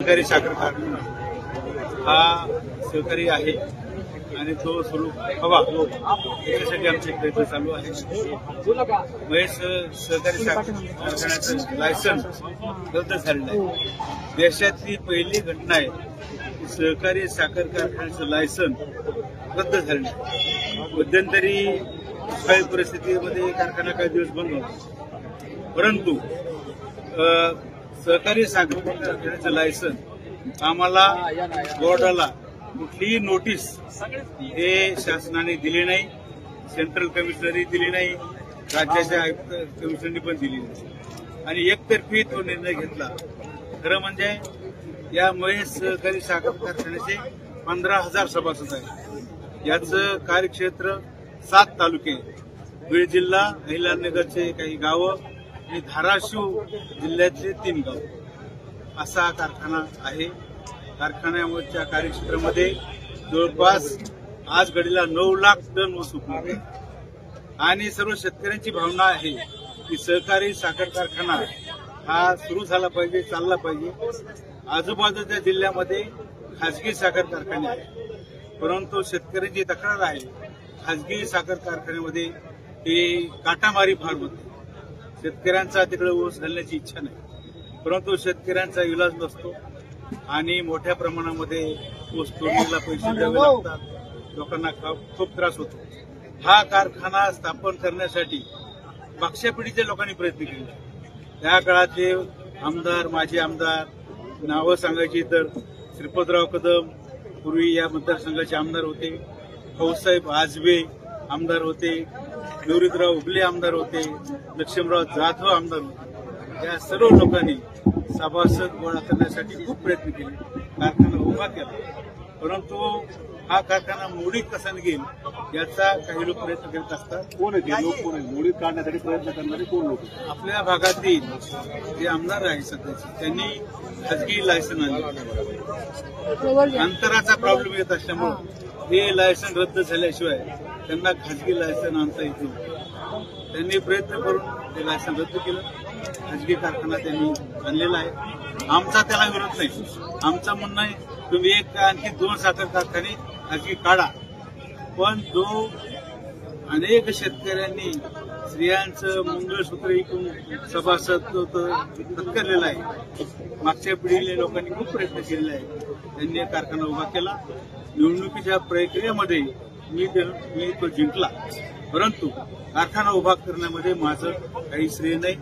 सहकारी साखर कारखाना हा सहकारी आहे आणि तो सुरू हवा याच्यासाठी आमचे प्रयत्न चालू आहे। महेश सहकारी साखर कारखान्याचं लायसन्स रद्द झालेलं आहे। देशातली पहिली घटना आहे की सहकारी साखर कारखान्याचं लायसन्स रद्द झालेलं आहे। मध्यंतरी दुष्काळी परिस्थितीमध्ये कारखाना काही दिवस बंद होता, परंतु सहकारी साखर कारखान्याचं लायसन्स आम्हाला बोर्डाला कुठलीही नोटीस हे शासनाने दिली नाही, सेंट्रल कमिशनरही दिली नाही, राज्याच्या आयुक्त कमिशनरनी पण दिली नाही आणि एकतर्फी तो निर्णय घेतला। खरं म्हणजे या महेश सहकारी साखर कारखान्याचे 15,000 सभासद आहेत। याचं कार्यक्षेत्र 7 तालुके, बीड जिल्हा, अहिल्यानगरचे काही गावं आणि धाराशिव जिल्ह्यातले 3 गाव असा कारखाना आहे। कारखान्याच्या कार्यक्षेत्रामध्ये जवळपास आज घडीला 9 लाख टन ऊस उपलब्ध आहे आणि सर्व शेतकऱ्यांची भावना आहे की सहकारी साखर कारखाना हा सुरू झाला पाहिजे, चालला पाहिजे। आजूबाजूच्या जिल्ह्यामध्ये खासगी साखर कारखाने आहेत, परंतु शेतकऱ्यांची तक्रार आहे खासगी साखर कारखान्यामध्ये ही काटामारी फार होते। शेतकऱ्यांचा तिकडे ऊस घालण्याची इच्छा नाही, परंतु शेतकऱ्यांचा इलाज नसतो आणि मोठ्या प्रमाणामध्ये ऊस तोडणीला पैसे द्यावे लागतात, लोकांना खूप त्रास होतो। हा कारखाना स्थापन करण्यासाठी मागच्या पिढीच्या लोकांनी प्रयत्न केले। त्या काळातले आमदार, माजी आमदार नावं सांगायची तर श्रीपतराव कदम पूर्वी या मतदारसंघाचे आमदार होते, भाऊसाहेब आजबे आमदार होते, निवृत्तराव उगले आमदार होते, लक्ष्मणराव जाधव आमदार होते। या सर्व लोकांनी सभासद गोळा करण्यासाठी खूप प्रयत्न केले, कारखाना उभा केला, परंतु हा कारखाना मोडीत कसा निघेल याचा काही लोक प्रयत्न करत असतात। कोण लोक मोडीत काढण्यासाठी प्रयत्न करणारे कोण लोक? आपल्या भागातील जे आमदार आहे सध्याचे त्यांनी खाजगी लायसन आणले। अंतराचा प्रॉब्लेम येत असल्यामुळे हे लायसन रद्द झाल्याशिवाय त्यांना खाजगी लायसन आणता येत नव्हतं। त्यांनी प्रयत्न करून ते लायसन रद्द केलं, खाजगी कारखाना त्यांनी आणलेला आहे। आमचा त्याला विरोध नाही, आमचं म्हणणं आहे तुम्ही आणखी 2 साखर कारखाने खाजगी काढा, पण जो अनेक शेतकऱ्यांनी स्त्रियांचं मंगळसूत्र इकून सभासद पत्करलेला आहे, मागच्या पिढीने लोकांनी खूप प्रयत्न केलेला आहे, त्यांनी कारखाना उभा केला। निवडणुकीच्या प्रक्रियेमध्ये मी तो जिंकला, परंतु कारखाना उभा करण्यामध्ये माझं काही श्रेय नाही।